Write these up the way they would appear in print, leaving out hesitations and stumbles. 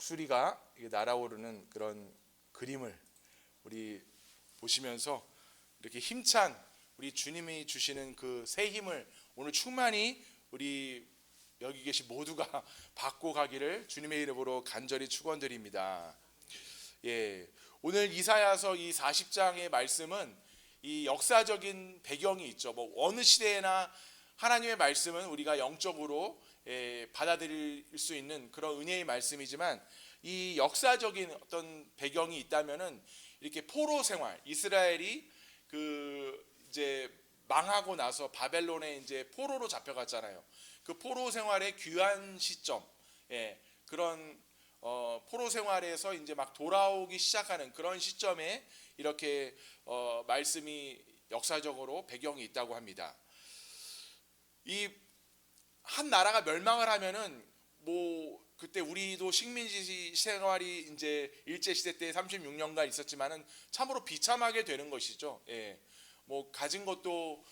독수리가 날아오르는 그런 그림을 우리 보시면서 이렇게 힘찬 우리 주님이 주시는 그 새 힘을 오늘 충만히 우리 여기 계신 모두가 받고 가기를 주님의 이름으로 간절히 축원드립니다. 예, 오늘 이사야서 이 40장의 말씀은 이 역사적인 배경이 있죠. 뭐 어느 시대에나 하나님의 말씀은 우리가 영적으로 받아들일 수 있는 그런 은혜의 말씀이지만 이 역사적인 어떤 배경이 있다면은 이렇게 포로 생활, 이스라엘이 이제 망하고 나서 바벨론에 이제 포로로 잡혀갔잖아요. 그 포로 생활의 귀한 시점, 그런 포로 생활에서 이제 막 돌아오기 시작하는 그런 시점에 이렇게 말씀이 역사적으로 배경이 있다고 합니다. 이 한 나라가 멸망을 하면은 뭐 그때 우리도 식민지 생활이 이제 일제 시대 때 36년간 있었지만은 참으로 비참하게 되는 것이죠. 뭐 가진 것도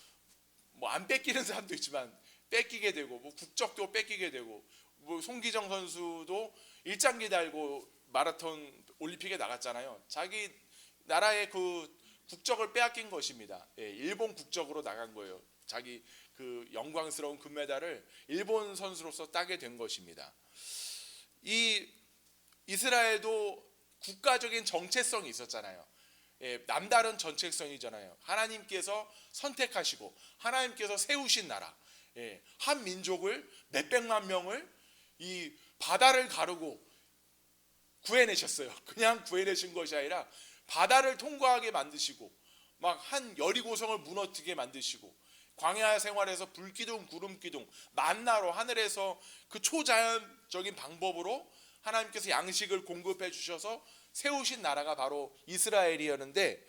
뭐 안 뺏기는 사람도 있지만 뺏기게 되고, 뭐 국적도 뺏기게 되고, 뭐 송기정 선수도 일장기 달고 마라톤 올림픽에 나갔잖아요. 자기 나라의 그 국적을 빼앗긴 것입니다. 일본 국적으로 나간 거예요. 자기 그 영광스러운 금메달을 일본 선수로서 따게 된 것입니다. 이 이스라엘도 국가적인 정체성이 있었잖아요. 남다른 정체성이잖아요. 하나님께서 선택하시고 하나님께서 세우신 나라, 한 민족을 몇백만 명을 이 바다를 가르고 구해내셨어요. 그냥 구해내신 것이 아니라 바다를 통과하게 만드시고 막 한 여리고성을 무너뜨리게 만드시고 광야 생활에서 불기둥 구름기둥 만나로 하늘에서 그 초자연적인 방법으로 하나님께서 양식을 공급해 주셔서 세우신 나라가 바로 이스라엘이었는데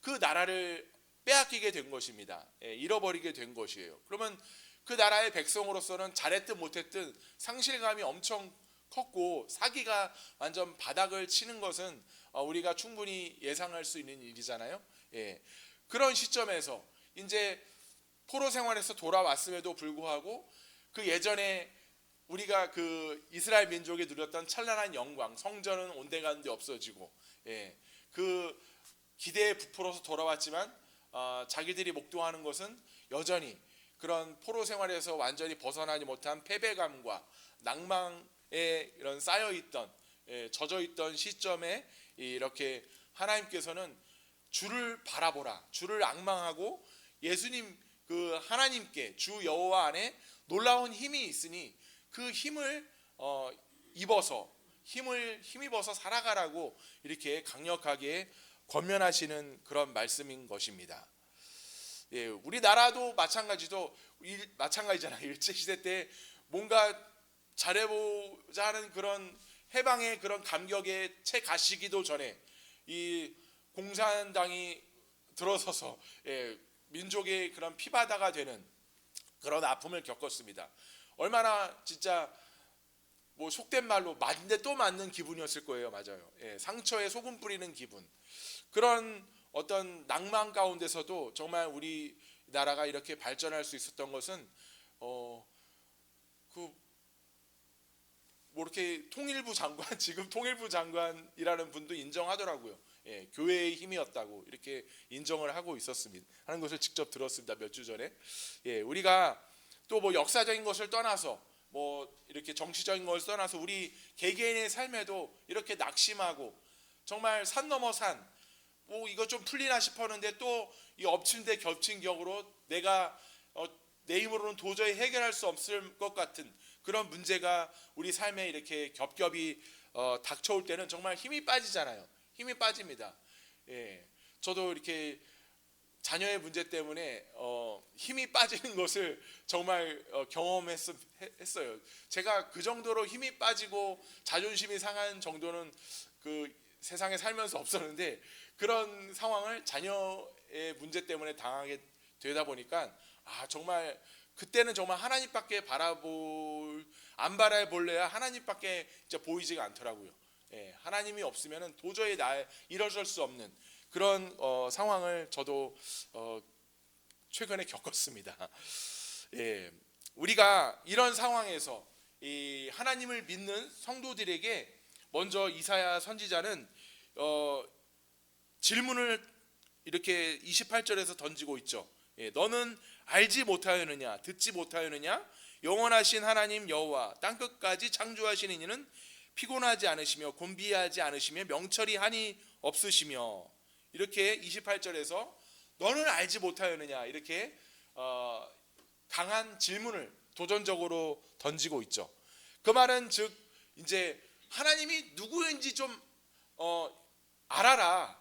그 나라를 빼앗기게 된 것입니다. 잃어버리게 된 것이에요. 그러면 그 나라의 백성으로서는 잘했든 못했든 상실감이 엄청 컸고 사기가 완전 바닥을 치는 것은 우리가 충분히 예상할 수 있는 일이잖아요. 그런 시점에서 이제 포로 생활에서 돌아왔음에도 불구하고 그 예전에 우리가 그 이스라엘 민족이 누렸던 찬란한 영광, 성전은 온데간데 없어지고, 그 기대에 부풀어서 돌아왔지만 자기들이 목도하는 것은 여전히 그런 포로 생활에서 완전히 벗어나지 못한 패배감과 낭망에 이런 쌓여있던, 젖어있던 시점에 이렇게 하나님께서는 주를 바라보라, 주를 앙망하고 예수님 그 하나님께 주 여호와 안에 놀라운 힘이 있으니 그 힘을 힘입어서 살아가라고 이렇게 강력하게 권면하시는 그런 말씀인 것입니다. 우리나라도 마찬가지잖아요. 일제 시대 때 뭔가 잘해보자 하는 그런 해방의 그런 감격에 채 가시기도 전에 이 공산당이 들어서서 민족의 그런 피바다가 되는 그런 아픔을 겪었습니다. 얼마나 진짜 뭐 속된 말로 맞는데 또 맞는 기분이었을 거예요. 맞아요. 상처에 소금 뿌리는 기분. 그런 어떤 낭만 가운데서도 정말 우리나라가 이렇게 발전할 수 있었던 것은 뭐 이렇게 통일부 장관, 지금 통일부 장관이라는 분도 인정하더라고요. 교회의 힘이었다고 이렇게 인정을 하고 있었습니다. 하는 것을 직접 들었습니다. 몇 주 전에. 우리가 또 뭐 역사적인 것을 떠나서 뭐 이렇게 정치적인 것을 떠나서 우리 개개인의 삶에도 이렇게 낙심하고 정말 산 넘어 산, 뭐 이거 좀 풀리나 싶었는데 또 이 엎친 데 겹친 격으로 내가 내 힘으로는 도저히 해결할 수 없을 것 같은 그런 문제가 우리 삶에 이렇게 겹겹이 닥쳐올 때는 정말 힘이 빠지잖아요. 힘이 빠집니다. 저도 이렇게 자녀의 문제 때문에 힘이 빠지는 것을 정말 경험했어요. 제가 그 정도로 힘이 빠지고 자존심이 상한 정도는 그 세상에 살면서 없었는데 그런 상황을 자녀의 문제 때문에 당하게 되다 보니까 정말 그때는 정말 하나님밖에 안 바라볼래야 하나님밖에 진짜 보이지가 않더라고요. 하나님이 없으면 도저히 일어설 수 없는 그런 상황을 저도 최근에 겪었습니다. 우리가 이런 상황에서 이 하나님을 믿는 성도들에게 먼저 이사야 선지자는 질문을 이렇게 28절에서 던지고 있죠. 너는 알지 못하였느냐, 듣지 못하였느냐? 영원하신 하나님 여호와 땅 끝까지 창조하시는 이는 피곤하지 않으시며 곤비하지 않으시며 명철이 한이 없으시며, 이렇게 28절에서 너는 알지 못하였느냐, 이렇게 강한 질문을 도전적으로 던지고 있죠. 그 말은 즉 이제 하나님이 누구인지 좀 알아라.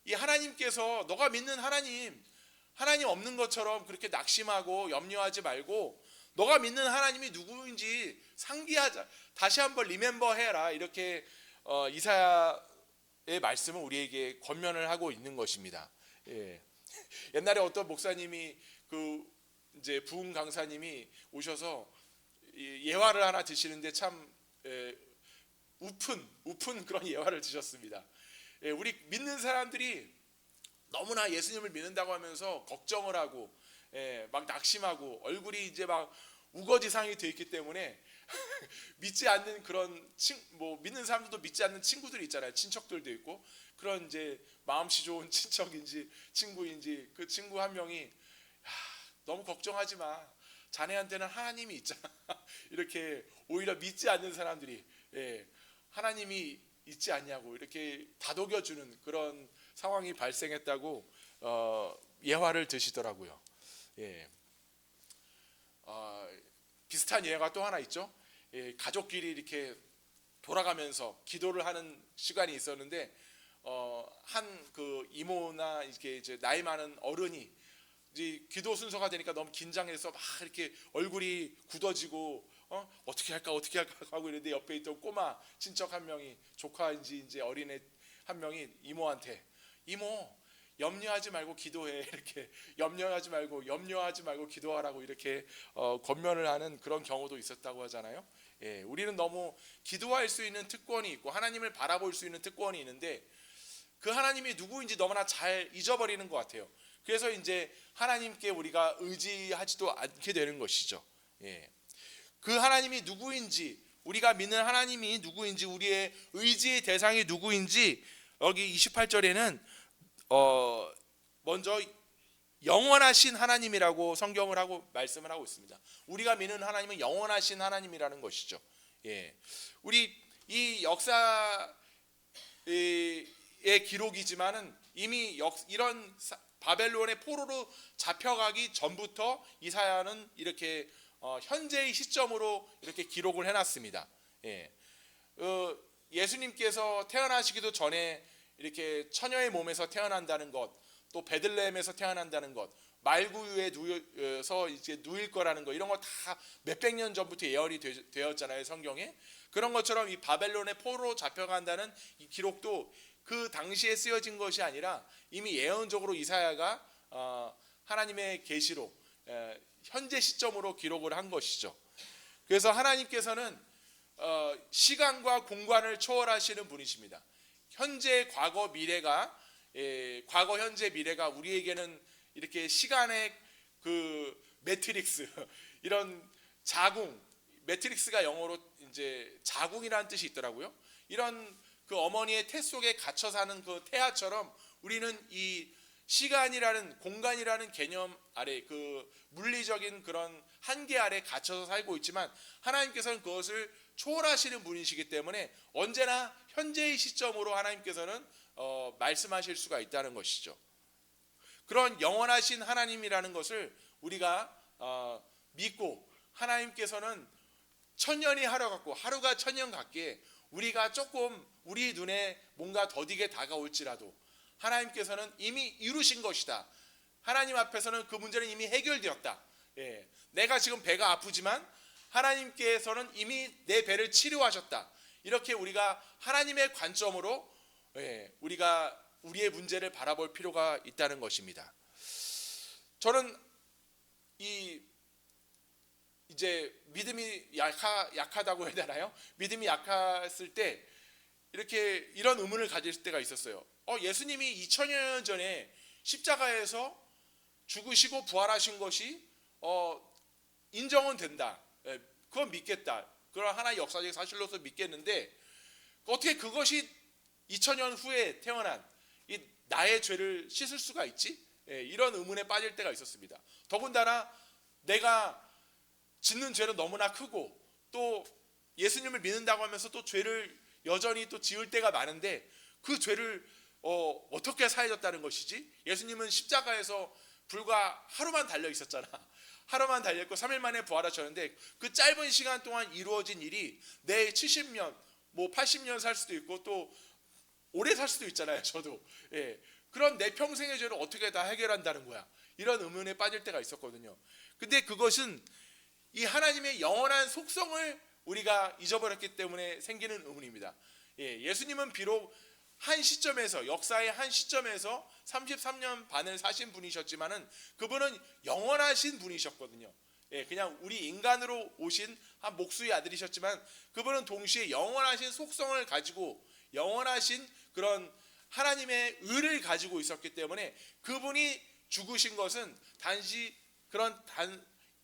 이 하나님께서 너가 믿는 하나님 없는 것처럼 그렇게 낙심하고 염려하지 말고 너가 믿는 하나님이 누구인지 상기하자. 다시 한번 리멤버 해라. 이렇게 이사야의 말씀은 우리에게 권면을 하고 있는 것입니다. 옛날에 어떤 목사님이 이제 부흥 강사님이 오셔서 예화를 하나 드시는데 참 우픈 그런 예화를 드셨습니다. 우리 믿는 사람들이 너무나 예수님을 믿는다고 하면서 걱정을 하고 막 낙심하고 얼굴이 이제 막 우거지상이 돼 있기 때문에 믿지 않는 그런 믿는 사람들도 믿지 않는 친구들이 있잖아요. 친척들도 있고 그런 이제 마음씨 좋은 친척인지 친구인지 그 친구 한 명이 너무 걱정하지 마. 자네한테는 하나님이 있잖아. 이렇게 오히려 믿지 않는 사람들이 하나님이 있지 않냐고 이렇게 다독여주는 그런 상황이 발생했다고 예화를 드시더라고요. 비슷한 예화가 또 하나 있죠. 가족끼리 이렇게 돌아가면서 기도를 하는 시간이 있었는데 한 그 이모나 이제 나이 많은 어른이 이제 기도 순서가 되니까 너무 긴장해서 막 이렇게 얼굴이 굳어지고 어떻게 할까 하고 이랬는데 옆에 있던 꼬마 친척 한 명이 조카인지 이제 어린애 한 명이 이모한테 이모 염려하지 말고 기도해 이렇게 염려하지 말고 기도하라고 이렇게 권면을 하는 그런 경우도 있었다고 하잖아요. 우리는 너무 기도할 수 있는 특권이 있고 하나님을 바라볼 수 있는 특권이 있는데 그 하나님이 누구인지 너무나 잘 잊어버리는 것 같아요. 그래서 이제 하나님께 우리가 의지하지도 않게 되는 것이죠. 그 하나님이 누구인지 우리가 믿는 하나님이 누구인지 우리의 의지의 대상이 누구인지 여기 28절에는 먼저 영원하신 하나님이라고 성경을 하고 말씀을 하고 있습니다. 우리가 믿는 하나님은 영원하신 하나님이라는 것이죠. 우리 이 역사의 기록이지만은 이미 이런 바벨론의 포로로 잡혀가기 전부터 이사야는 이렇게 현재의 시점으로 이렇게 기록을 해놨습니다. 예수님께서 태어나시기도 전에 이렇게 처녀의 몸에서 태어난다는 것, 또 베들레헴에서 태어난다는 것, 말구유에 누워서 이제 누일 거라는 것, 이런 거 다 몇백 년 전부터 예언이 되었잖아요, 성경에. 그런 것처럼 이 바벨론의 포로로 잡혀간다는 이 기록도 그 당시에 쓰여진 것이 아니라 이미 예언적으로 이사야가 하나님의 계시로 현재 시점으로 기록을 한 것이죠. 그래서 하나님께서는 시간과 공간을 초월하시는 분이십니다. 현재, 과거, 미래가 과거, 현재, 미래가 우리에게는 이렇게 시간의 그 매트릭스 이런 자궁, 매트릭스가 영어로 이제 자궁이라는 뜻이 있더라고요. 이런 그 어머니의 태 속에 갇혀 사는 그 태아처럼 우리는 이 시간이라는 공간이라는 개념 아래 그 물리적인 그런 한계 아래 갇혀서 살고 있지만 하나님께서는 그것을 초월하시는 분이시기 때문에 언제나 현재의 시점으로 하나님께서는 말씀하실 수가 있다는 것이죠. 그런 영원하신 하나님이라는 것을 우리가 믿고 하나님께서는 천년이 하루 같고 하루가 천년 같기에 우리가 조금 우리 눈에 뭔가 더디게 다가올지라도 하나님께서는 이미 이루신 것이다. 하나님 앞에서는 그 문제는 이미 해결되었다. 내가 지금 배가 아프지만 하나님께서는 이미 내 배를 치료하셨다. 이렇게 우리가 하나님의 관점으로 우리가 우리의 문제를 바라볼 필요가 있다는 것입니다. 저는 이제 믿음이 약하다고 해야 되나요? 믿음이 약했을 때 이렇게 이런 의문을 가질 때가 있었어요. 예수님이 2000여 년 전에 십자가에서 죽으시고 부활하신 것이 인정은 된다. 그건 믿겠다. 그런 하나의 역사적 사실로서 믿겠는데 어떻게 그것이 2000년 후에 태어난 이 나의 죄를 씻을 수가 있지? 이런 의문에 빠질 때가 있었습니다. 더군다나 내가 짓는 죄는 너무나 크고 또 예수님을 믿는다고 하면서 또 죄를 여전히 또 지을 때가 많은데 그 죄를 어떻게 사해졌다는 것이지? 예수님은 십자가에서 불과 하루만 달려 있었잖아. 하루만 달렸고 3일 만에 부활하셨는데 그 짧은 시간 동안 이루어진 일이 내 70년, 뭐 80년 살 수도 있고 또 오래 살 수도 있잖아요. 저도. 그런 내 평생의 죄를 어떻게 다 해결한다는 거야. 이런 의문에 빠질 때가 있었거든요. 근데 그것은 이 하나님의 영원한 속성을 우리가 잊어버렸기 때문에 생기는 의문입니다. 예수님은 비록 한 시점에서 역사의 한 시점에서 33년 반을 사신 분이셨지만은 그분은 영원하신 분이셨거든요. 그냥 우리 인간으로 오신 한 목수의 아들이셨지만 그분은 동시에 영원하신 속성을 가지고 영원하신 그런 하나님의 의를 가지고 있었기 때문에 그분이 죽으신 것은 단지 그런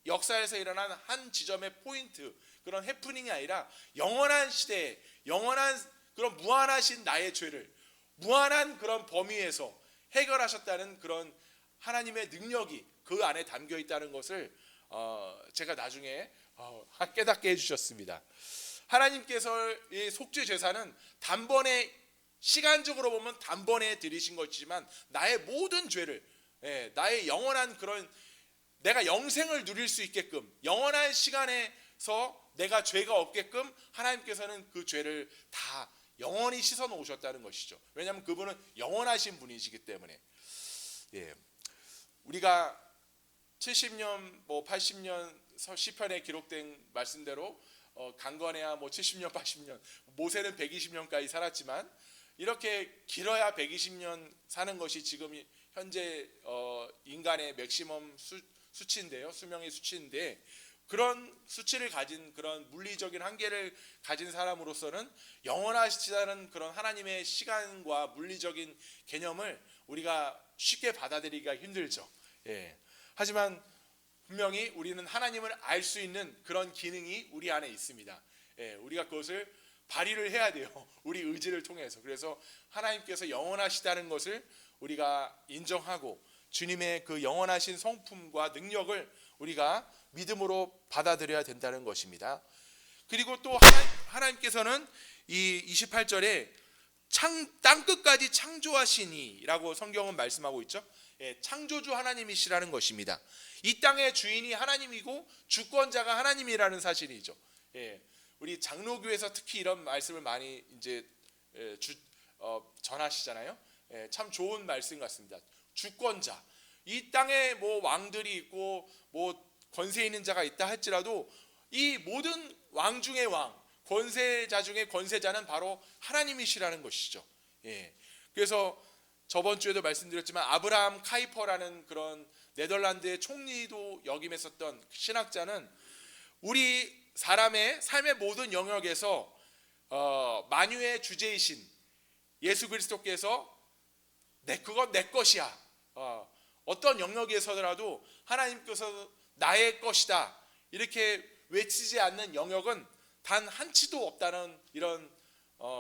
역사에서 일어난 한 지점의 포인트, 그런 해프닝이 아니라 영원한 시대에 영원한 그런 무한하신 나의 죄를 무한한 그런 범위에서 해결하셨다는 그런 하나님의 능력이 그 안에 담겨 있다는 것을 제가 나중에 깨닫게 해주셨습니다. 하나님께서의 속죄 제사는 단번에 시간적으로 보면 단번에 드리신 것이지만 나의 모든 죄를 나의 영원한 그런 내가 영생을 누릴 수 있게끔 영원한 시간에서 내가 죄가 없게끔 하나님께서는 그 죄를 다 영원히 씻어 놓으셨다는 것이죠. 왜냐하면 그분은 영원하신 분이시기 때문에. 우리가 70년, 뭐 80년 시편에 기록된 말씀대로 강건해야 뭐 70년, 80년, 모세는 120년까지 살았지만 이렇게 길어야 120년 사는 것이 지금 현재 인간의 맥시멈 수치인데요, 수명의 수치인데 그런 수치를 가진 그런 물리적인 한계를 가진 사람으로서는 영원하시다는 그런 하나님의 시간과 물리적인 개념을 우리가 쉽게 받아들이기가 힘들죠. 하지만 분명히 우리는 하나님을 알 수 있는 그런 기능이 우리 안에 있습니다. 우리가 그것을 발휘를 해야 돼요. 우리 의지를 통해서. 그래서 하나님께서 영원하시다는 것을 우리가 인정하고 주님의 그 영원하신 성품과 능력을 우리가 믿음으로 받아들여야 된다는 것입니다. 그리고 또 하나님께서는 이 28절에 땅끝까지 창조하시니라고 성경은 말씀하고 있죠. 창조주 하나님이시라는 것입니다. 이 땅의 주인이 하나님이고 주권자가 하나님이라는 사실이죠. 우리 장로교에서 특히 이런 말씀을 많이 이제 전하시잖아요. 참 좋은 말씀 같습니다. 주권자. 이 땅에 뭐 왕들이 있고 뭐 권세 있는 자가 있다 할지라도 이 모든 왕 중의 왕, 권세자 중의 권세자는 바로 하나님이시라는 것이죠. 그래서 저번 주에도 말씀드렸지만 아브라함 카이퍼라는 그런 네덜란드의 총리도 역임했었던 신학자는 우리 사람의 삶의 모든 영역에서 만유의 주제이신 예수 그리스도께서 그건 내 것이야. 어떤 영역에서라도 하나님께서 나의 것이다 이렇게 외치지 않는 영역은 단 한치도 없다는 이런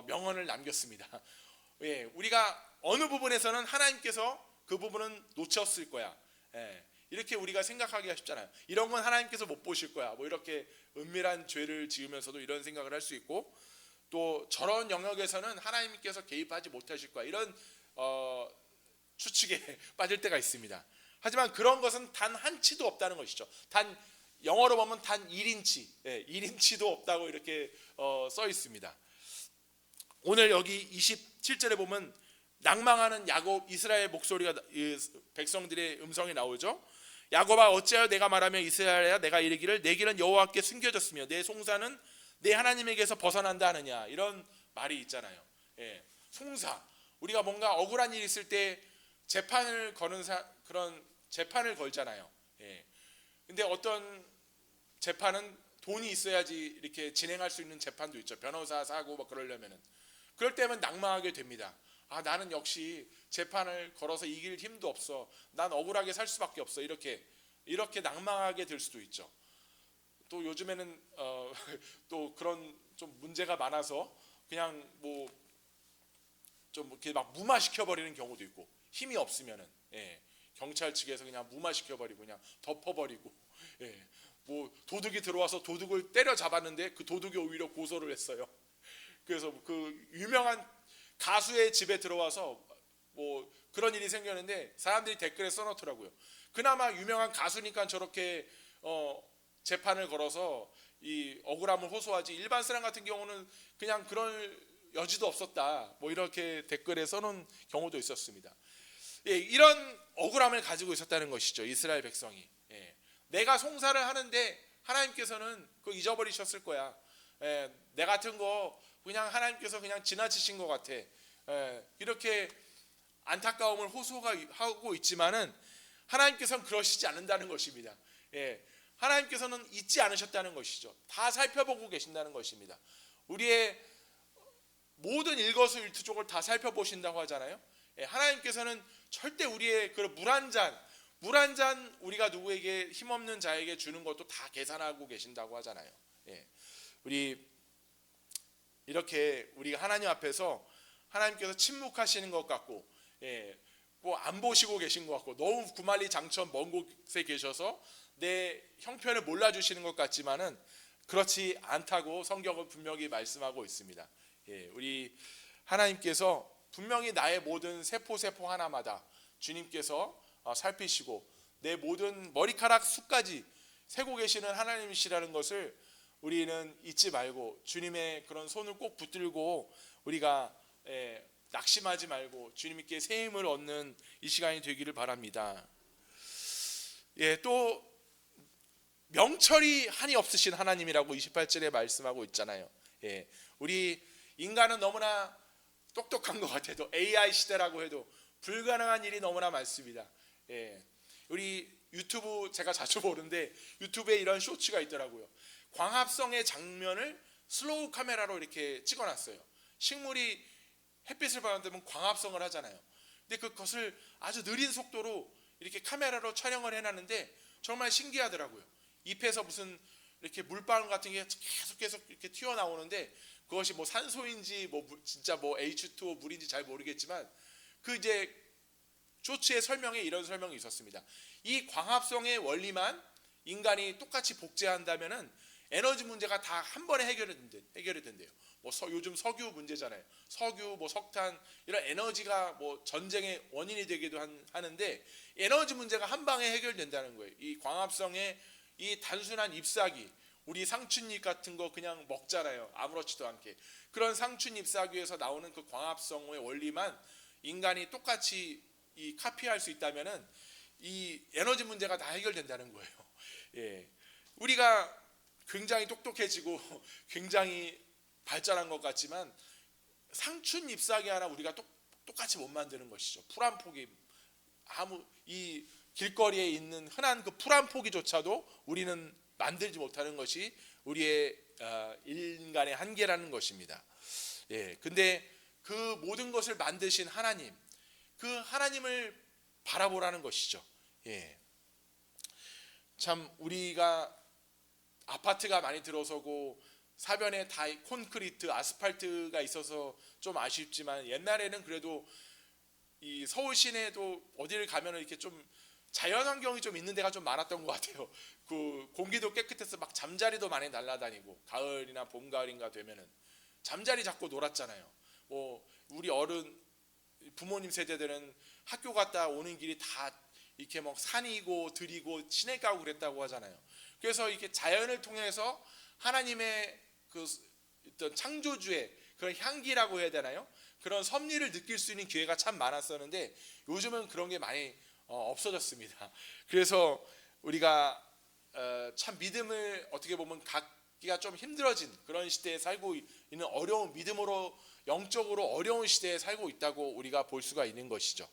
명언을 남겼습니다. 우리가 어느 부분에서는 하나님께서 그 부분은 놓쳤을 거야. 이렇게 우리가 생각하기가 쉽잖아요. 이런 건 하나님께서 못 보실 거야. 뭐 이렇게 은밀한 죄를 지으면서도 이런 생각을 할 수 있고 또 저런 영역에서는 하나님께서 개입하지 못하실 거야. 이런 추측에 빠질 때가 있습니다. 하지만 그런 것은 단 한치도 없다는 것이죠. 단 영어로 보면 단 1인치, 1인치도 없다고 이렇게 써 있습니다. 오늘 여기 27절에 보면 낭망하는 야곱 이스라엘 목소리가 백성들의 음성이 나오죠. 야곱아 어찌하여 내가 말하며 이스라엘아 내가 이르기를 내 길은 여호와께 숨겨졌으며 내 송사는 내 하나님에게서 벗어난다 하느냐 이런 말이 있잖아요. 송사 우리가 뭔가 억울한 일이 있을 때 재판을 거는 그런 재판을 걸잖아요. 근데 어떤 재판은 돈이 있어야지 이렇게 진행할 수 있는 재판도 있죠. 변호사 사고 뭐 그러려면은 그럴 때면 낭망하게 됩니다. 나는 역시 재판을 걸어서 이길 힘도 없어. 난 억울하게 살 수밖에 없어. 이렇게 낭망하게 될 수도 있죠. 또 요즘에는 또 그런 좀 문제가 많아서 그냥 뭐 좀 이렇게 막 무마시켜 버리는 경우도 있고, 힘이 없으면은 경찰 측에서 그냥 무마시켜 버리고 그냥 덮어버리고, 뭐 도둑이 들어와서 도둑을 때려 잡았는데 그 도둑이 오히려 고소를 했어요. 그래서 그 유명한 가수의 집에 들어와서 뭐 그런 일이 생겼는데 사람들이 댓글에 써놓더라고요. 그나마 유명한 가수니까 저렇게 재판을 걸어서 이 억울함을 호소하지, 일반 사람 같은 경우는 그냥 그럴 여지도 없었다, 뭐 이렇게 댓글에 써놓은 경우도 있었습니다. 이런 억울함을 가지고 있었다는 것이죠, 이스라엘 백성이. 내가 송사를 하는데 하나님께서는 그거 잊어버리셨을 거야. 내 같은 거 그냥 하나님께서 그냥 지나치신 것 같아. 이렇게 안타까움을 호소하고 있지만은 하나님께서는 그러시지 않는다는 것입니다. 하나님께서는 잊지 않으셨다는 것이죠. 다 살펴보고 계신다는 것입니다. 우리의 모든 일거수일투족을 다 살펴보신다고 하잖아요. 하나님께서는 절대 우리의 그 물 한 잔 우리가 누구에게 힘없는 자에게 주는 것도 다 계산하고 계신다고 하잖아요. 우리 이렇게 우리가 하나님 앞에서 하나님께서 침묵하시는 것 같고, 뭐 안 보시고 계신 것 같고, 너무 구만리장천 먼 곳에 계셔서 내 형편을 몰라주시는 것 같지만은 그렇지 않다고 성경은 분명히 말씀하고 있습니다. 우리 하나님께서 분명히 나의 모든 세포 하나마다 주님께서 살피시고 내 모든 머리카락 숱까지 세고 계시는 하나님이시라는 것을 우리는 잊지 말고 주님의 그런 손을 꼭 붙들고 우리가 낙심하지 말고 주님께 새 힘을 얻는 이 시간이 되기를 바랍니다. 또 명철이 한이 없으신 하나님이라고 28절에 말씀하고 있잖아요. 우리 인간은 너무나 똑똑한 것 같아도 AI 시대라고 해도 불가능한 일이 너무나 많습니다. 우리 유튜브 제가 자주 보는데 유튜브에 이런 쇼츠가 있더라고요. 광합성의 장면을 슬로우 카메라로 이렇게 찍어놨어요. 식물이 햇빛을 받으면 광합성을 하잖아요. 근데 그것을 아주 느린 속도로 이렇게 카메라로 촬영을 해놨는데 정말 신기하더라고요. 잎에서 무슨 이렇게 물방울 같은 게 계속 이렇게 튀어나오는데 그것이 뭐 산소인지 뭐 진짜 뭐 H2O 물인지 잘 모르겠지만 그 이제 쇼츠의 설명에 이런 설명이 있었습니다. 이 광합성의 원리만 인간이 똑같이 복제한다면은 에너지 문제가 다 한 번에 해결이 된대요. 뭐 요즘 석유 문제잖아요. 석유, 뭐 석탄 이런 에너지가 뭐 전쟁의 원인이 되기도 하는데 에너지 문제가 한 방에 해결된다는 거예요. 이 광합성의 이 단순한 잎사귀, 우리 상춘잎 같은 거 그냥 먹잖아요. 아무렇지도 않게. 그런 상춘잎 사귀에서 나오는 그 광합성의 원리만 인간이 똑같이 이 카피할 수 있다면은 이 에너지 문제가 다 해결된다는 거예요. 우리가 굉장히 똑똑해지고 굉장히 발전한 것 같지만 상춘 잎사귀 하나 우리가 똑같이 못 만드는 것이죠. 풀 한 포기, 이 길거리에 있는 흔한 그 풀 한 포기조차도 우리는 만들지 못하는 것이 우리의 인간의 한계라는 것입니다. 근데 그 모든 것을 만드신 하나님, 그 하나님을 바라보라는 것이죠. 참 우리가 아파트가 많이 들어서고 사변에 다 콘크리트, 아스팔트가 있어서 좀 아쉽지만 옛날에는 그래도 이 서울 시내도 어디를 가면 이렇게 좀 자연환경이 좀 있는 데가 좀 많았던 것 같아요. 그 공기도 깨끗해서 막 잠자리도 많이 날아다니고 가을이나 봄 가을인가 되면은 잠자리 잡고 놀았잖아요. 뭐 우리 어른 부모님 세대들은 학교 갔다 오는 길이 다 이렇게 막 산이고 들이고 시내가고 그랬다고 하잖아요. 그래서 이렇게 자연을 통해서 하나님의 그 어떤 창조주의 그런 향기라고 해야 되나요? 그런 섭리를 느낄 수 있는 기회가 참 많았었는데 요즘은 그런 게 많이 없어졌습니다. 그래서 우리가 참 믿음을 어떻게 보면 갖기가 좀 힘들어진 그런 시대에 살고 있는 어려운 믿음으로 영적으로 어려운 시대에 살고 있다고 우리가 볼 수가 있는 것이죠.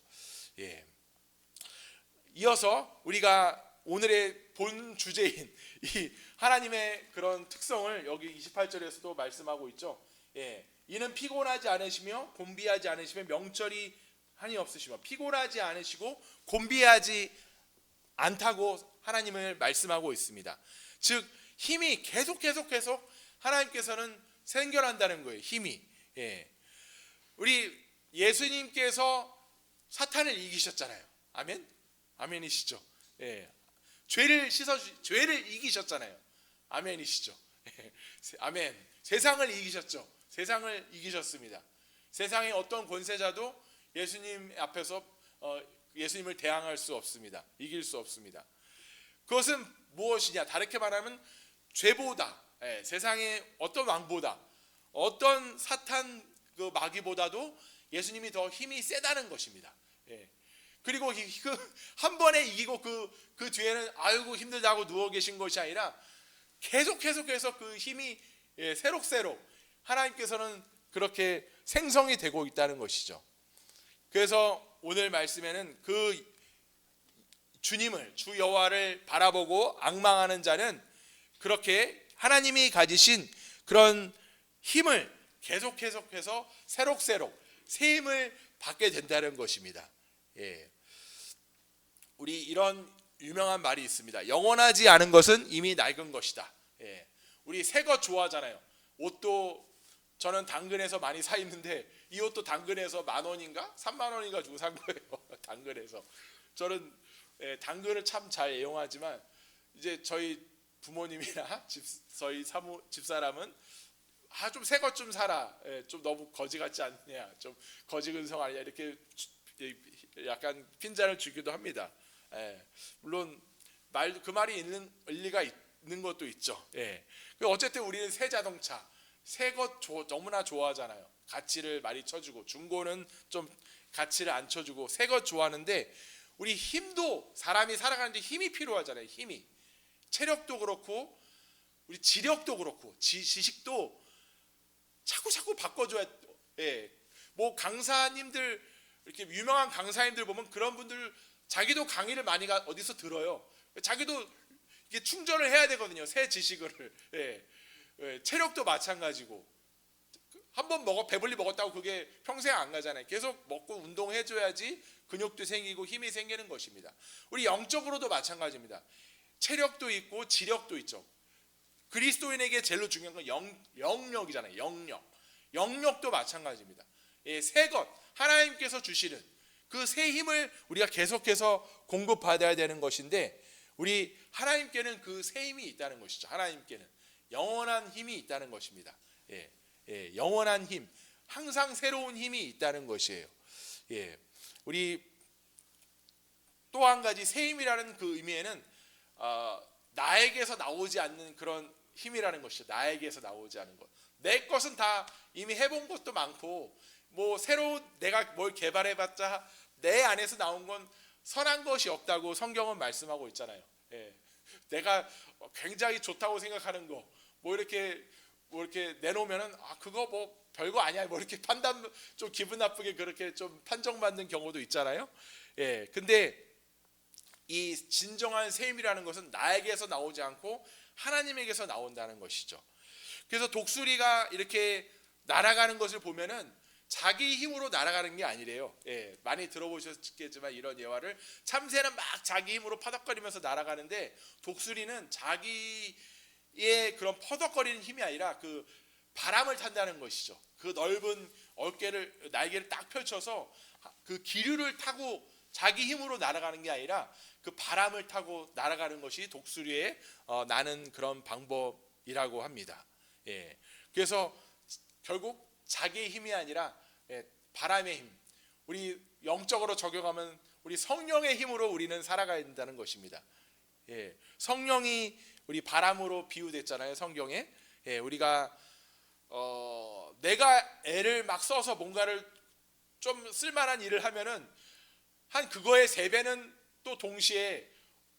이어서 우리가 오늘의 본 주제인 이 하나님의 그런 특성을 여기 28절에서도 말씀하고 있죠. 이는 피곤하지 않으시며 곤비하지 않으시며 명철이 한이 없으시며 피곤하지 않으시고 곤비하지 않다고 하나님을 말씀하고 있습니다. 즉 힘이 계속 하나님께서는 생겨난다는 거예요. 힘이 우리 예수님께서 사탄을 이기셨잖아요. 아멘? 아멘이시죠? 죄를 이기셨잖아요. 아멘이시죠? 아멘. 세상을 이기셨죠. 세상을 이기셨습니다. 세상의 어떤 권세자도 예수님 앞에서 예수님을 대항할 수 없습니다. 이길 수 없습니다. 그것은 무엇이냐? 다르게 말하면 죄보다, 세상의 어떤 왕보다, 어떤 사탄 그 마귀보다도 예수님이 더 힘이 세다는 것입니다. 그리고 한 번에 이기고 그 뒤에는 아이고 힘들다고 누워 계신 것이 아니라 계속해서 그 힘이 새록새록 하나님께서는 그렇게 생성이 되고 있다는 것이죠. 그래서 오늘 말씀에는 그 주님을, 주 여호와를 바라보고 앙망하는 자는 그렇게 하나님이 가지신 그런 힘을 계속해서 새록새록 새 힘을 받게 된다는 것입니다. 우리 이런 유명한 말이 있습니다. 영원하지 않은 것은 이미 낡은 것이다. 우리 새 것 좋아하잖아요. 옷도 저는 당근에서 많이 사 입는데 이 옷도 당근에서 10,000원인가 30,000원인가 주고 산 거예요. 당근에서. 저는 당근을 참 잘 애용하지만 이제 저희 부모님이나 저희 집사람은 좀 새 것 좀 사라. 좀 너무 거지 같지 않냐. 좀 거지 근성 아니냐. 이렇게 약간 핀잔을 주기도 합니다. 물론 그 말이 있는 일리가 있는 것도 있죠. 어쨌든 우리는 새 자동차, 새 것 너무나 좋아하잖아요. 가치를 많이 쳐주고, 중고는 좀 가치를 안 쳐주고 새 것 좋아하는데, 우리 힘도 사람이 살아가는데 힘이 필요하잖아요. 힘이, 체력도 그렇고 우리 지력도 그렇고 지식도 자꾸 바꿔줘야. 뭐 강사님들, 이렇게 유명한 강사님들 보면 그런 분들 자기도 강의를 많이 어디서 들어요. 자기도 이게 충전을 해야 되거든요. 새 지식을. 체력도 마찬가지고. 한번 배불리 먹었다고 그게 평생 안 가잖아요. 계속 먹고 운동해줘야지 근육도 생기고 힘이 생기는 것입니다. 우리 영적으로도 마찬가지입니다. 체력도 있고 지력도 있죠. 그리스도인에게 제일 중요한 건 영력이잖아요. 영력도 마찬가지입니다. 새 것, 하나님께서 주시는 그 새 힘을 우리가 계속해서 공급받아야 되는 것인데, 우리 하나님께는 그 새 힘이 있다는 것이죠. 하나님께는 영원한 힘이 있다는 것입니다. 영원한 힘, 항상 새로운 힘이 있다는 것이에요. 우리 또 한 가지 새 힘이라는 그 의미에는 나에게서 나오지 않는 그런 힘이라는 것이죠. 나에게서 나오지 않은 것. 내 것은 다 이미 해본 것도 많고, 뭐 새로 내가 뭘 개발해봤자 내 안에서 나온 건 선한 것이 없다고 성경은 말씀하고 있잖아요. 내가 굉장히 좋다고 생각하는 거, 뭐 이렇게 내놓으면은 그거 뭐 별거 아니야, 뭐 이렇게 판단, 좀 기분 나쁘게 그렇게 좀 판정받는 경우도 있잖아요. 근데 이 진정한 새 힘이라는 것은 나에게서 나오지 않고 하나님에게서 나온다는 것이죠. 그래서 독수리가 이렇게 날아가는 것을 보면은 자기 힘으로 날아가는 게 아니래요. 많이 들어보셨겠지만 이런 예화를, 참새는 막 자기 힘으로 퍼덕거리면서 날아가는데, 독수리는 자기의 그런 퍼덕거리는 힘이 아니라 그 바람을 탄다는 것이죠. 그 넓은 날개를 딱 펼쳐서 그 기류를 타고 자기 힘으로 날아가는 게 아니라 그 바람을 타고 날아가는 것이 독수리의 나는 그런 방법이라고 합니다. 그래서 결국 자기의 힘이 아니라 바람의 힘, 우리 영적으로 적용하면 우리 성령의 힘으로 우리는 살아가야 된다는 것입니다. 성령이 우리 바람으로 비유됐잖아요, 성경에. 우리가 내가 애를 막 써서 뭔가를 좀 쓸만한 일을 하면은 한 그거의 3배는 또 동시에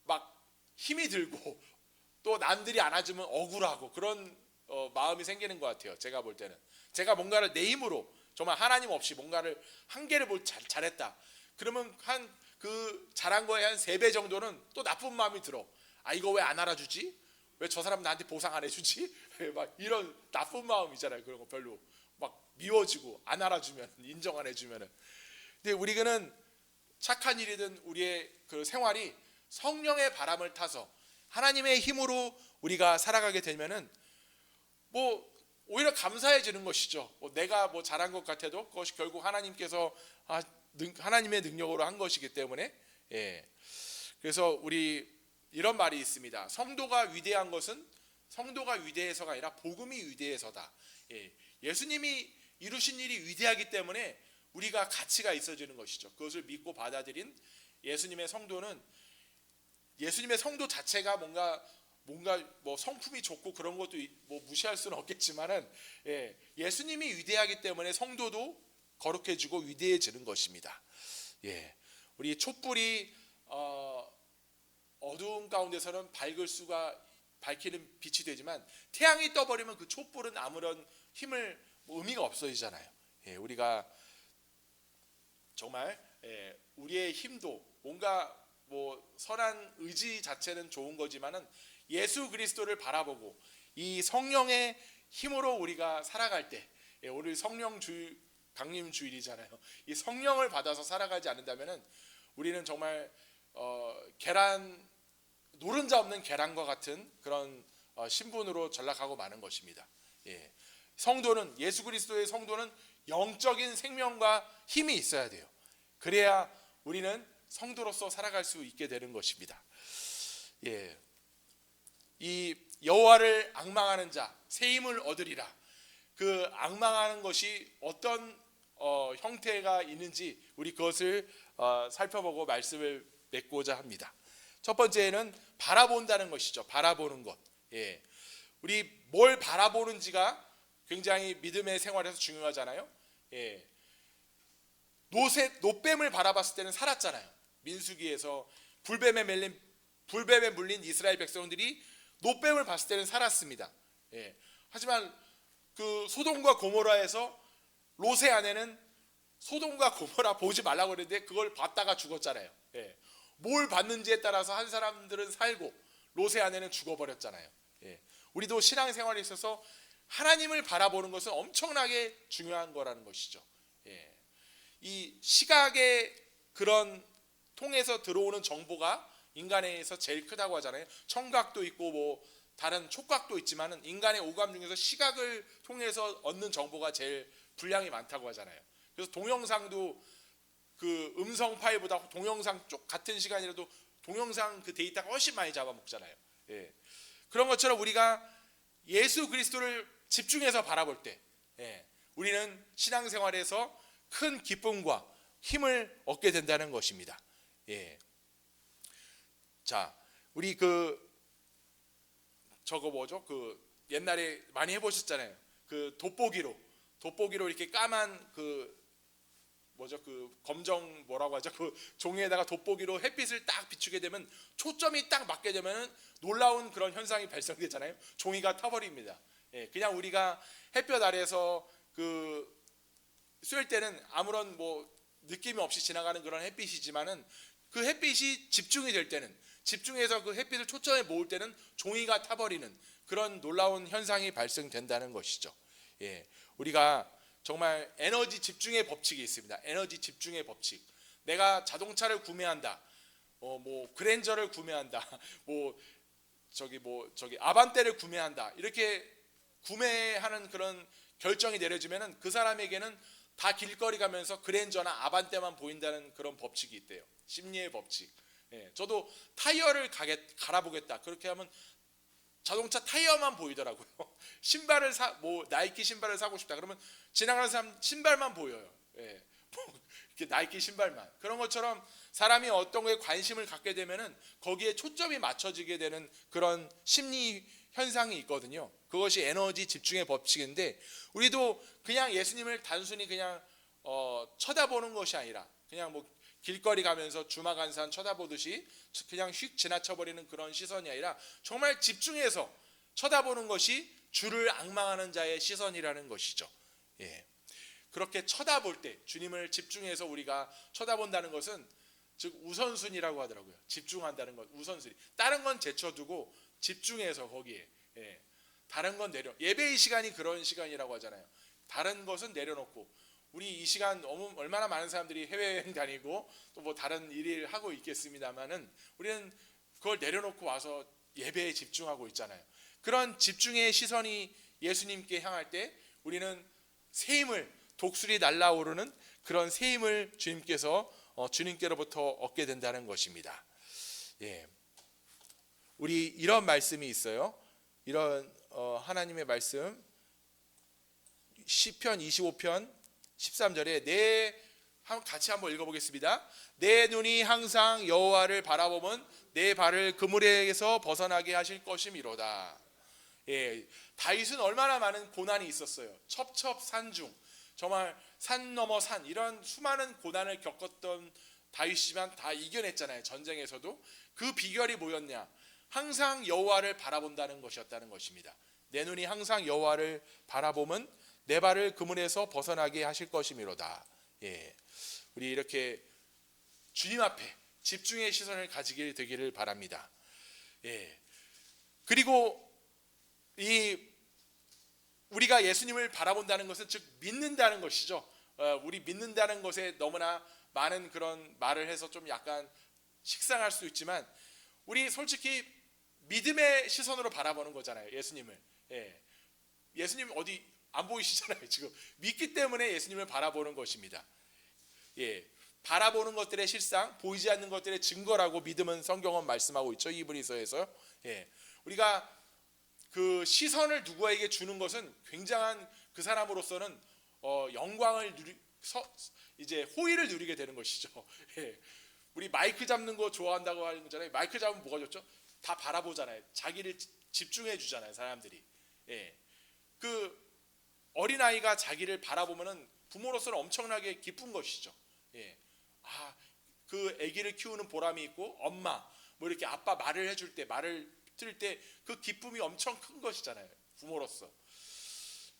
막 힘이 들고, 또 남들이 안아주면 억울하고 그런 마음이 생기는 것 같아요. 제가 볼 때는 제가 뭔가를 내 힘으로 정말 하나님 없이 뭔가를 한 개를 잘했다 그러면 한 그 잘한 거에 한 3배 정도는 또 나쁜 마음이 들어. 이거 왜 안 알아주지? 왜 저 사람 나한테 보상 안 해주지? 막 이런 나쁜 마음이잖아요. 그런 거 별로 막 미워지고, 안 알아주면, 인정 안 해주면은. 근데 우리는 착한 일이든 우리의 그 생활이 성령의 바람을 타서 하나님의 힘으로 우리가 살아가게 되면은 뭐 오히려 감사해지는 것이죠. 내가 뭐 잘한 것 같아도 그것이 결국 하나님께서 하나님의 능력으로 한 것이기 때문에. 그래서 우리 이런 말이 있습니다. 성도가 위대한 것은 성도가 위대해서가 아니라 복음이 위대해서다. 예수님이 이루신 일이 위대하기 때문에 우리가 가치가 있어지는 것이죠. 그것을 믿고 받아들인 예수님의 성도는, 예수님의 성도 자체가 뭔가 뭐 성품이 좋고 그런 것도 뭐 무시할 수는 없겠지만은, 예수님이 위대하기 때문에 성도도 거룩해지고 위대해지는 것입니다. 우리 촛불이 어두운 가운데서는 밝히는 빛이 되지만 태양이 떠버리면 그 촛불은 아무런 의미가 없어지잖아요. 우리가 정말 우리의 힘도 뭔가 뭐 선한 의지 자체는 좋은 거지만은 예수 그리스도를 바라보고 이 성령의 힘으로 우리가 살아갈 때, 오늘 강림 주일이잖아요. 이 성령을 받아서 살아가지 않는다면은 우리는 정말 노른자 없는 계란과 같은 그런 신분으로 전락하고 마는 것입니다. 성도는, 예수 그리스도의 성도는 영적인 생명과 힘이 있어야 돼요. 그래야 우리는 성도로서 살아갈 수 있게 되는 것입니다. 이 여호와를 앙망하는 자 새 힘을 얻으리라. 그 앙망하는 것이 어떤 형태가 있는지 우리 그것을 살펴보고 말씀을 맺고자 합니다. 첫 번째는 바라본다는 것이죠. 바라보는 것. 우리 뭘 바라보는지가 굉장히 믿음의 생활에서 중요하잖아요. 노뱀을 바라봤을 때는 살았잖아요. 민수기에서 불뱀에 물린 이스라엘 백성들이 노뱀을 봤을 때는 살았습니다. 하지만 그 소돔과 고모라에서 롯의 아내는 소돔과 고모라 보지 말라고 그랬는데 그걸 봤다가 죽었잖아요. 뭘 봤는지에 따라서 한 사람들은 살고 롯의 아내는 죽어버렸잖아요. 우리도 신앙생활에 있어서 하나님을 바라보는 것은 엄청나게 중요한 거라는 것이죠. 이 시각의 그런 통해서 들어오는 정보가 인간에서 제일 크다고 하잖아요. 청각도 있고 뭐 다른 촉각도 있지만은 인간의 오감 중에서 시각을 통해서 얻는 정보가 제일 분량이 많다고 하잖아요. 그래서 동영상도 그 음성 파일보다 동영상 쪽 같은 시간이라도 동영상 그 데이터가 훨씬 많이 잡아먹잖아요. 그런 것처럼 우리가 예수 그리스도를 집중해서 바라볼 때 우리는 신앙생활에서 큰 기쁨과 힘을 얻게 된다는 것입니다. 자, 우리 옛날에 많이 해보셨잖아요. 그 돋보기로 이렇게 까만 검정 뭐라고 하죠? 그 종이에다가 돋보기로 햇빛을 딱 비추게 되면 초점이 딱 맞게 되면은 놀라운 그런 현상이 발생되잖아요. 종이가 타버립니다. 그냥 우리가 햇볕 아래에서 쏠 때는 아무런 뭐 느낌이 없이 지나가는 그런 햇빛이지만은 그 햇빛이 집중이 될 때는, 집중해서 그 햇빛을 초점에 모을 때는 종이가 타버리는 그런 놀라운 현상이 발생된다는 것이죠. 우리가 정말 에너지 집중의 법칙이 있습니다. 에너지 집중의 법칙. 내가 자동차를 구매한다, 뭐 그랜저를 구매한다, 아반떼를 구매한다, 이렇게 구매하는 그런 결정이 내려지면은 그 사람에게는 다 길거리 가면서 그랜저나 아반떼만 보인다는 그런 법칙이 있대요. 심리의 법칙. 저도 타이어를 갈아보겠다, 그렇게 하면 자동차 타이어만 보이더라고요. 나이키 신발을 사고 싶다 그러면 지나가는 사람 신발만 보여요. 이렇게 나이키 신발만. 그런 것처럼 사람이 어떤 거에 관심을 갖게 되면은 거기에 초점이 맞춰지게 되는 그런 심리 현상이 있거든요. 그것이 에너지 집중의 법칙인데, 우리도 그냥 예수님을 단순히 그냥 쳐다보는 것이 아니라 그냥 뭐 길거리 가면서 주마간산 쳐다보듯이 그냥 휙 지나쳐버리는 그런 시선이 아니라 정말 집중해서 쳐다보는 것이 주를 앙망하는 자의 시선이라는 것이죠. 그렇게 쳐다볼 때 주님을 집중해서 우리가 쳐다본다는 것은 즉 우선순위라고 하더라고요. 집중한다는 것, 우선순위. 다른 건 제쳐두고 집중해서 거기에. 다른 건 예배의 시간이 그런 시간이라고 하잖아요. 다른 것은 내려놓고, 우리 이 시간 얼마나 많은 사람들이 해외여행 다니고 또 뭐 다른 일을 하고 있겠습니다만은 우리는 그걸 내려놓고 와서 예배에 집중하고 있잖아요. 그런 집중의 시선이 예수님께 향할 때 우리는 새 힘을, 독수리 날아오르는 그런 새 힘을 주님께서 주님께로부터 얻게 된다는 것입니다. 예, 우리 이런 말씀이 있어요. 이런 하나님의 말씀, 시편 25편 13절에 같이 한번 읽어보겠습니다. 내 눈이 항상 여호와를 바라보면 내 발을 그물에서 벗어나게 하실 것이미로다. 예, 다윗은 얼마나 많은 고난이 있었어요. 첩첩산중, 정말 산 넘어 산, 이런 수많은 고난을 겪었던 다윗이지만 다 이겨냈잖아요. 전쟁에서도. 그 비결이 뭐였냐? 항상 여호와를 바라본다는 것이었다는 것입니다. 내 눈이 항상 여호와를 바라보면 내 발을 그물에서 벗어나게 하실 것이미로다. 예, 우리 이렇게 주님 앞에 집중의 시선을 가지게 되기를 바랍니다. 예, 그리고 우리가 예수님을 바라본다는 것은 즉 믿는다는 것이죠. 우리 믿는다는 것에 너무나 많은 그런 말을 해서 좀 약간 식상할 수 있지만, 우리 솔직히 믿음의 시선으로 바라보는 거잖아요. 예수님을. 예, 예수님 어디 안 보이시잖아요. 지금 믿기 때문에 예수님을 바라보는 것입니다. 예, 바라보는 것들의 실상, 보이지 않는 것들의 증거라고 믿음은 성경은 말씀하고 있죠. 히브리서에서. 예, 우리가 그 시선을 누구에게 주는 것은 굉장한 그 사람으로서는 영광을 이제 호의를 누리게 되는 것이죠. 예, 우리 마이크 잡는 거 좋아한다고 하는 거잖아요. 마이크 잡으면 뭐가 좋죠? 다 바라보잖아요. 자기를 집중해 주잖아요, 사람들이. 예, 그 어린아이가 자기를 바라보면은 부모로서는 엄청나게 기쁜 것이죠. 예, 그 아기를 키우는 보람이 있고, 엄마 뭐 이렇게 아빠 말을 해줄 때, 말을 들을 때 그 기쁨이 엄청 큰 것이잖아요, 부모로서.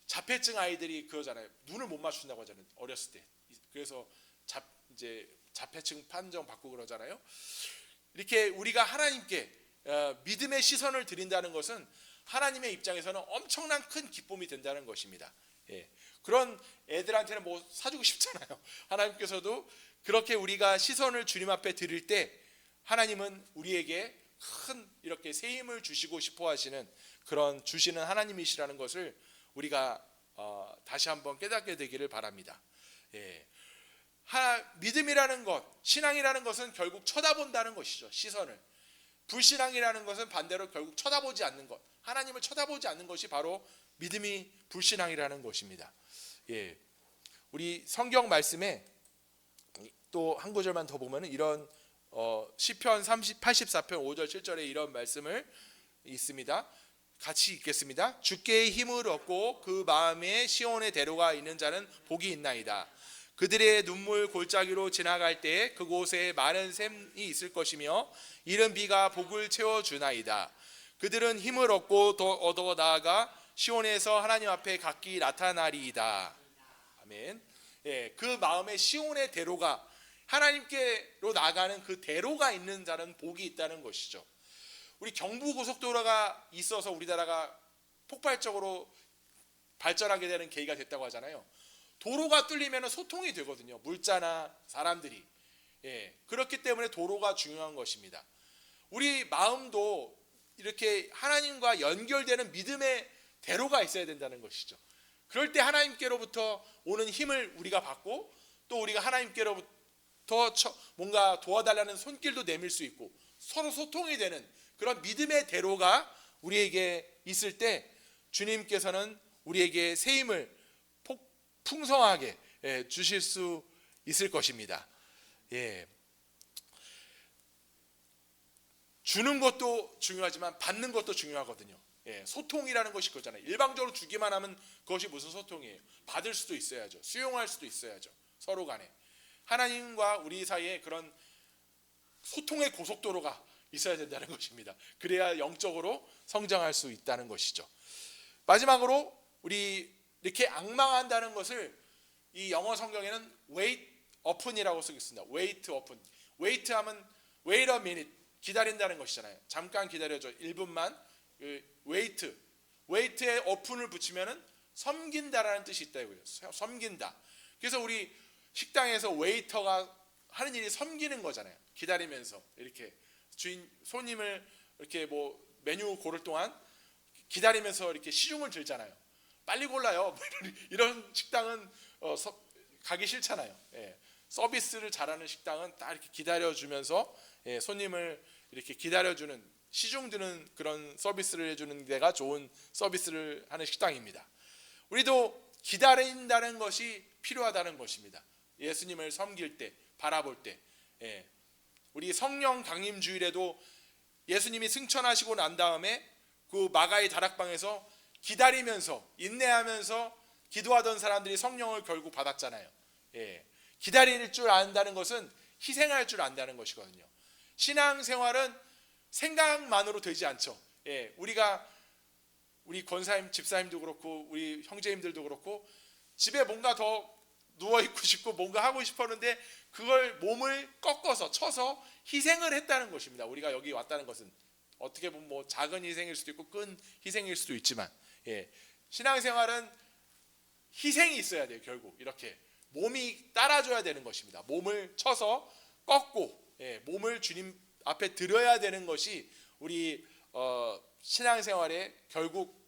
자폐증 아이들이 그러잖아요. 눈을 못 맞춘다고 하잖아요, 어렸을 때. 그래서 이제 자폐증 판정 받고 그러잖아요. 이렇게 우리가 하나님께 믿음의 시선을 드린다는 것은 하나님의 입장에서는 엄청난 큰 기쁨이 된다는 것입니다. 예, 그런 애들한테는 뭐 사주고 싶잖아요. 하나님께서도 그렇게 우리가 시선을 주님 앞에 드릴 때 하나님은 우리에게 큰 이렇게 새 힘을 주시고 싶어 하시는 그런 주시는 하나님이시라는 것을 우리가 다시 한번 깨닫게 되기를 바랍니다. 예, 믿음이라는 것, 신앙이라는 것은 결국 쳐다본다는 것이죠. 시선을. 불신앙이라는 것은 반대로 결국 쳐다보지 않는 것, 하나님을 쳐다보지 않는 것이 바로 믿음이 불신앙이라는 것입니다. 예, 우리 성경 말씀에 또 한 구절만 더 보면 이런 시편 84편 5절 7절에 이런 말씀을 있습니다. 같이 읽겠습니다. 주께 힘을 얻고 그 마음에 시온의 대로가 있는 자는 복이 있나이다. 그들의 눈물 골짜기로 지나갈 때 그곳에 많은 샘이 있을 것이며 이른 비가 복을 채워주나이다. 그들은 힘을 얻고 더 얻어 나아가 시온에서 하나님 앞에 각기 나타나리이다. 아멘. 예, 그 마음에 시온의 대로가, 하나님께로 나가는 그 대로가 있는 자는 복이 있다는 것이죠. 우리 경부고속도로가 있어서 우리나라가 폭발적으로 발전하게 되는 계기가 됐다고 하잖아요. 도로가 뚫리면 소통이 되거든요. 물자나 사람들이. 예, 그렇기 때문에 도로가 중요한 것입니다. 우리 마음도 이렇게 하나님과 연결되는 믿음의 대로가 있어야 된다는 것이죠. 그럴 때 하나님께로부터 오는 힘을 우리가 받고, 또 우리가 하나님께로부터 뭔가 도와달라는 손길도 내밀 수 있고, 서로 소통이 되는 그런 믿음의 대로가 우리에게 있을 때 주님께서는 우리에게 새 힘을 풍성하게 주실 수 있을 것입니다. 예, 주는 것도 중요하지만 받는 것도 중요하거든요. 예, 소통이라는 것이 그거잖아요. 일방적으로 주기만 하면 그것이 무슨 소통이에요? 받을 수도 있어야죠. 수용할 수도 있어야죠. 서로 간에. 하나님과 우리 사이에 그런 소통의 고속도로가 있어야 된다는 것입니다. 그래야 영적으로 성장할 수 있다는 것이죠. 마지막으로 우리 이렇게 앙망한다는 것을 이 영어 성경에는 wait upon이라고 쓰고 있습니다. wait upon. wait 하면 wait a minute, 기다린다는 것이잖아요. 잠깐 기다려줘, 1분만. wait에 upon을 붙이면은 섬긴다라는 뜻이 있다고요. 섬긴다. 그래서 우리 식당에서 웨이터가 하는 일이 섬기는 거잖아요. 기다리면서 이렇게 손님을 이렇게 뭐 메뉴 고를 동안 기다리면서 이렇게 시중을 들잖아요. 빨리 골라요. 이런 식당은 가기 싫잖아요. 예. 서비스를 잘하는 식당은 딱 이렇게 기다려주면서 손님을 이렇게 기다려주는, 시중 드는 그런 서비스를 해주는 데가 좋은 서비스를 하는 식당입니다. 우리도 기다린다는 것이 필요하다는 것입니다. 예수님을 섬길 때, 바라볼 때. 우리 성령 강림 주일에도 예수님이 승천하시고 난 다음에 그 마가의 다락방에서 기다리면서 인내하면서 기도하던 사람들이 성령을 결국 받았잖아요. 기다릴 줄 안다는 것은 희생할 줄 안다는 것이거든요. 신앙생활은 생각만으로 되지 않죠. 우리 권사님, 집사님도 그렇고 우리 형제님들도 그렇고 집에 뭔가 더 누워있고 싶고 뭔가 하고 싶었는데 그걸 몸을 꺾어서 쳐서 희생을 했다는 것입니다. 우리가 여기 왔다는 것은 어떻게 보면 뭐 작은 희생일 수도 있고 큰 희생일 수도 있지만 신앙생활은 희생이 있어야 돼요. 결국 이렇게 몸이 따라줘야 되는 것입니다. 몸을 쳐서 꺾고 몸을 주님 앞에 드려야 되는 것이 우리 신앙생활에 결국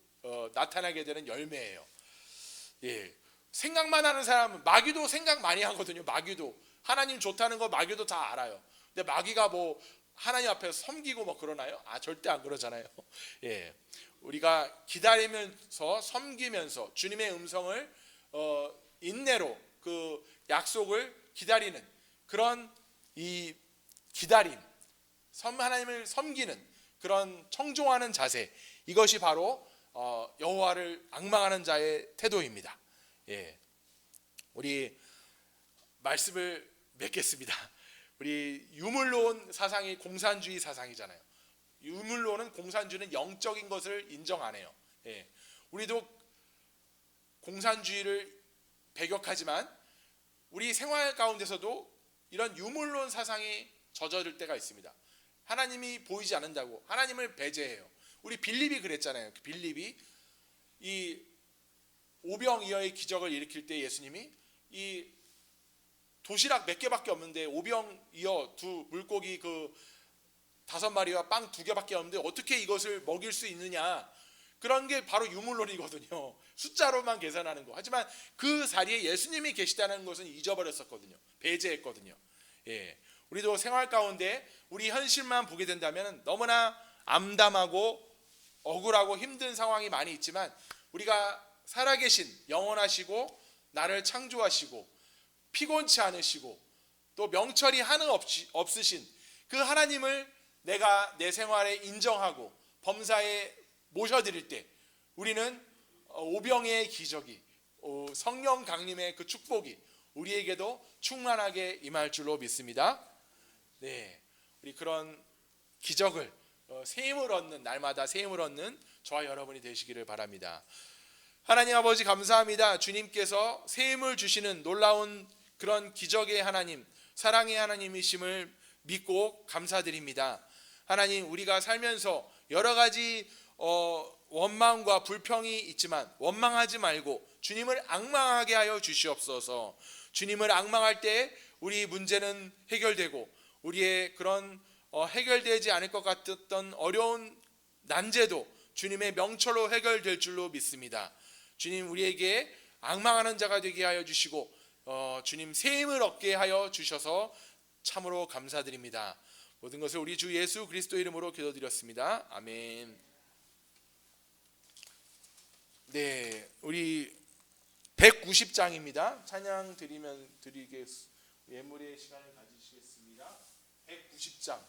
나타나게 되는 열매예요. 생각만 하는 사람은, 마귀도 생각 많이 하거든요. 마귀도 하나님 좋다는 거 마귀도 다 알아요. 근데 마귀가 뭐 하나님 앞에서 섬기고 뭐 그러나요? 절대 안 그러잖아요. 우리가 기다리면서 섬기면서 주님의 음성을 인내로 그 약속을 기다리는 그런 이 기다림, 하나님을 섬기는 그런 청종하는 자세, 이것이 바로 여호와를 앙망하는 자의 태도입니다. 우리 말씀을 맺겠습니다. 우리 유물론 사상이 공산주의 사상이잖아요. 유물론은, 공산주의는 영적인 것을 인정 안 해요. 우리도 공산주의를 배격하지만 우리 생활 가운데서도 이런 유물론 사상이 젖어들 때가 있습니다. 하나님이 보이지 않는다고 하나님을 배제해요. 우리 빌립이 그랬잖아요. 빌립이 이 오병이어의 기적을 일으킬 때 예수님이 이 도시락 몇 개밖에 없는데 오병이어 두 물고기 그 5마리와 빵 2개밖에 없는데 어떻게 이것을 먹일 수 있느냐, 그런 게 바로 유물론이거든요. 숫자로만 계산하는 거. 하지만 그 자리에 예수님이 계시다는 것은 잊어버렸었거든요. 배제했거든요. 우리도 생활 가운데 우리 현실만 보게 된다면 너무나 암담하고 억울하고 힘든 상황이 많이 있지만, 우리가 살아계신 영원하시고 나를 창조하시고 피곤치 않으시고 또 명철이 하는 없으신 그 하나님을 내가 내 생활에 인정하고 범사에 모셔드릴 때 우리는 오병의 기적이, 성령 강림의 그 축복이 우리에게도 충만하게 임할 줄로 믿습니다. 우리 그런 기적을 새 힘을 얻는, 날마다 새 힘을 얻는 저와 여러분이 되시기를 바랍니다. 하나님 아버지 감사합니다. 주님께서 새 힘을 주시는 놀라운 그런 기적의 하나님, 사랑의 하나님이심을 믿고 감사드립니다. 하나님, 우리가 살면서 여러 가지 원망과 불평이 있지만 원망하지 말고 주님을 앙망하게 하여 주시옵소서. 주님을 앙망할 때 우리 문제는 해결되고 우리의 그런 해결되지 않을 것 같았던 어려운 난제도 주님의 명철로 해결될 줄로 믿습니다. 주님, 우리에게 앙망하는 자가 되게 하여 주시고 주님 새 힘을 얻게 하여 주셔서 참으로 감사드립니다. 모든 것을 우리 주 예수 그리스도 이름으로 기도드렸습니다. 아멘. 우리 190장입니다. 찬양 드리게 예물의 시간을 가지시겠습니다. 190장.